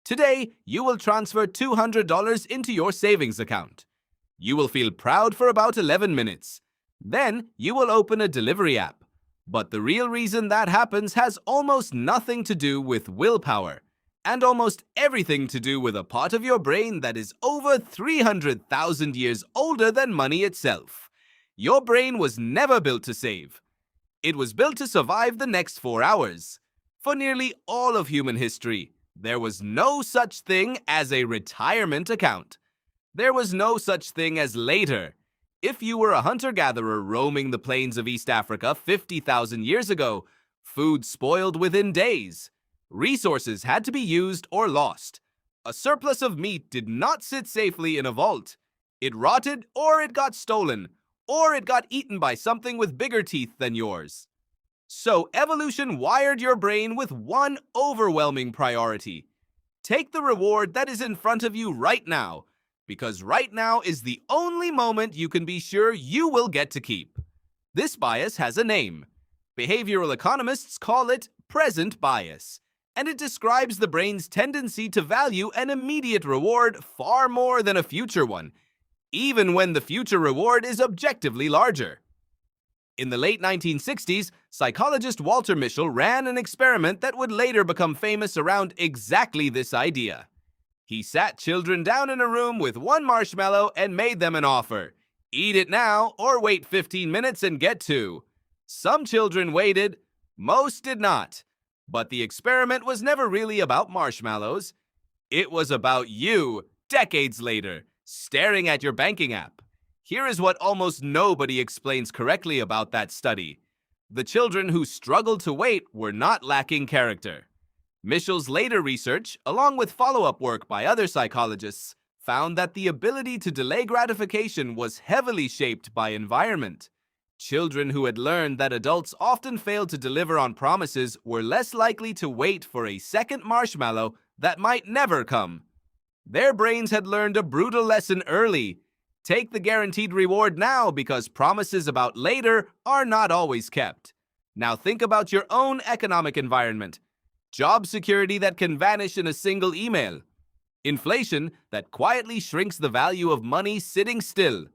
Today, you will transfer $200 into your savings account. You will feel proud for about 11 minutes. Then, you will open a delivery app. But the real reason that happens has almost nothing to do with willpower, and almost everything to do with a part of your brain that is over 300,000 years older than money itself. Your brain was never built to save. It was built to survive the next 4 hours. For nearly all of human history, there was no such thing as a retirement account. There was no such thing as later. If you were a hunter-gatherer roaming the plains of East Africa 50,000 years ago, food spoiled within days. Resources had to be used or lost. A surplus of meat did not sit safely in a vault. It rotted, or it got stolen, or it got eaten by something with bigger teeth than yours. So evolution wired your brain with one overwhelming priority. Take the reward that is in front of you right now, because right now is the only moment you can be sure you will get to keep. This bias has a name. Behavioral economists call it present bias, and it describes the brain's tendency to value an immediate reward far more than a future one, even when the future reward is objectively larger. In the late 1960s, psychologist Walter Mischel ran an experiment that would later become famous around exactly this idea. He sat children down in a room with one marshmallow and made them an offer. Eat it now or wait 15 minutes and get two. Some children waited, most did not. But the experiment was never really about marshmallows. It was about you, decades later, staring at your banking app. Here is what almost nobody explains correctly about that study. The children who struggled to wait were not lacking character. Mischel's later research, along with follow-up work by other psychologists, found that the ability to delay gratification was heavily shaped by environment. Children who had learned that adults often fail to deliver on promises were less likely to wait for a second marshmallow that might never come. Their brains had learned a brutal lesson early. Take the guaranteed reward now because promises about later are not always kept. Now think about your own economic environment. Job security that can vanish in a single email. Inflation that quietly shrinks the value of money sitting still.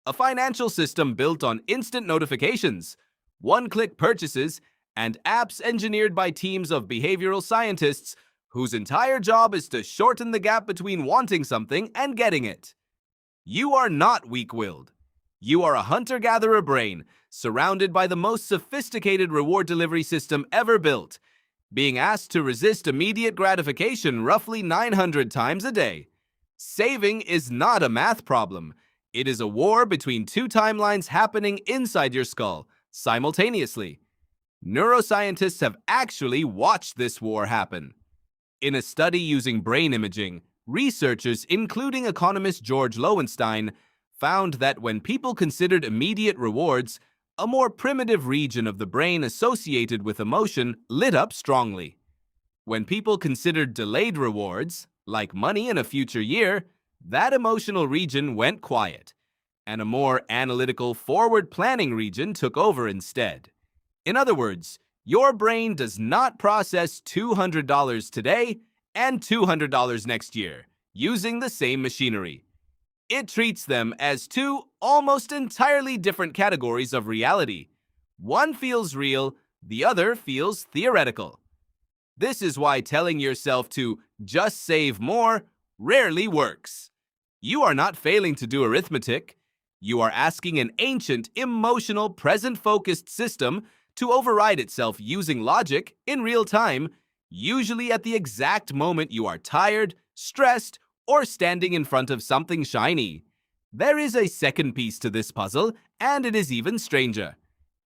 A financial system built on instant notifications, one-click purchases, and apps engineered by teams of behavioral scientists whose entire job is to shorten the gap between wanting something and getting it. You are not weak-willed. You are a hunter-gatherer brain surrounded by the most sophisticated reward delivery system ever built, being asked to resist immediate gratification roughly 900 times a day. Saving is not a math problem. It is a war between two timelines happening inside your skull simultaneously. Neuroscientists have actually watched this war happen. In a study using brain imaging, researchers, including economist George Lowenstein, found that when people considered immediate rewards, a more primitive region of the brain associated with emotion lit up strongly. When people considered delayed rewards, like money in a future year, that emotional region went quiet, and a more analytical forward-planning region took over instead. In other words, your brain does not process $200 today and $200 next year, using the same machinery. It treats them as two almost entirely different categories of reality. One feels real, the other feels theoretical. This is why telling yourself to just save more rarely works. You are not failing to do arithmetic. You are asking an ancient, emotional, present-focused system to override itself using logic in real time, usually at the exact moment you are tired, stressed, or standing in front of something shiny. There is a second piece to this puzzle, and it is even stranger.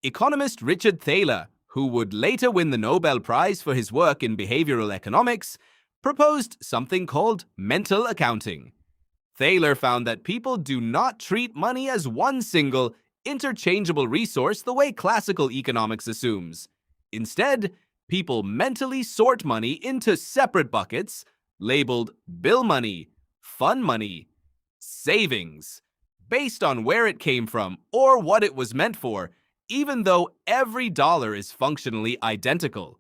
Economist Richard Thaler, who would later win the Nobel Prize for his work in behavioral economics, proposed something called mental accounting. Thaler found that people do not treat money as one single, interchangeable resource the way classical economics assumes. Instead, people mentally sort money into separate buckets, labeled bill money, fun money, savings, based on where it came from or what it was meant for, even though every dollar is functionally identical.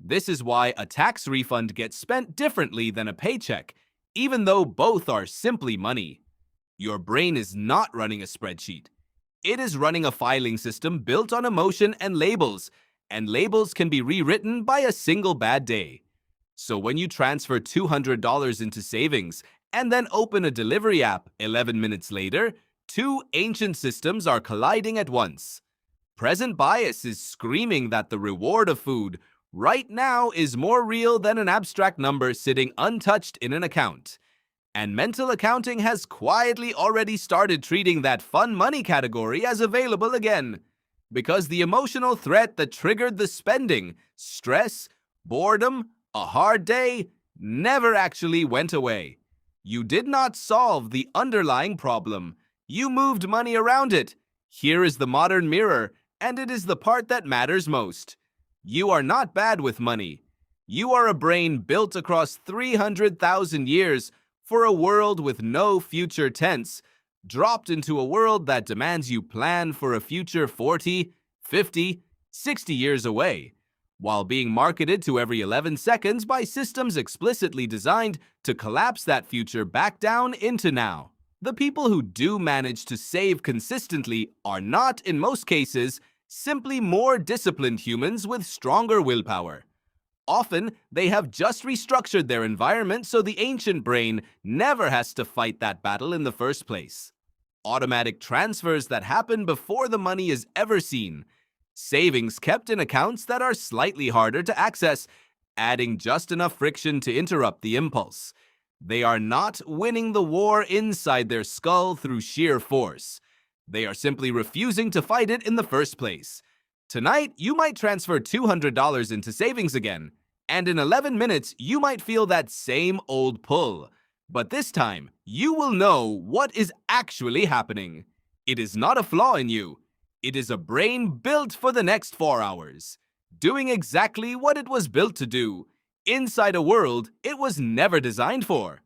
This is why a tax refund gets spent differently than a paycheck, even though both are simply money. Your brain is not running a spreadsheet. It is running a filing system built on emotion and labels can be rewritten by a single bad day. So when you transfer $200 into savings and then open a delivery app 11 minutes later, two ancient systems are colliding at once. Present bias is screaming that the reward of food right now is more real than an abstract number sitting untouched in an account. And mental accounting has quietly already started treating that fun money category as available again. Because the emotional threat that triggered the spending, stress, boredom, a hard day, never actually went away. You did not solve the underlying problem. You moved money around it. Here is the modern mirror, and it is the part that matters most. You are not bad with money. You are a brain built across 300,000 years for a world with no future tense, dropped into a world that demands you plan for a future 40, 50, 60 years away, while being marketed to every 11 seconds by systems explicitly designed to collapse that future back down into now. The people who do manage to save consistently are not, in most cases, simply more disciplined humans with stronger willpower. Often, they have just restructured their environment so the ancient brain never has to fight that battle in the first place. Automatic transfers that happen before the money is ever seen. Savings kept in accounts that are slightly harder to access, adding just enough friction to interrupt the impulse. They are not winning the war inside their skull through sheer force. They are simply refusing to fight it in the first place. Tonight, you might transfer $200 into savings again, and in 11 minutes, you might feel that same old pull. But this time, you will know what is actually happening. It is not a flaw in you. It is a brain built for the next 4 hours, doing exactly what it was built to do, inside a world it was never designed for.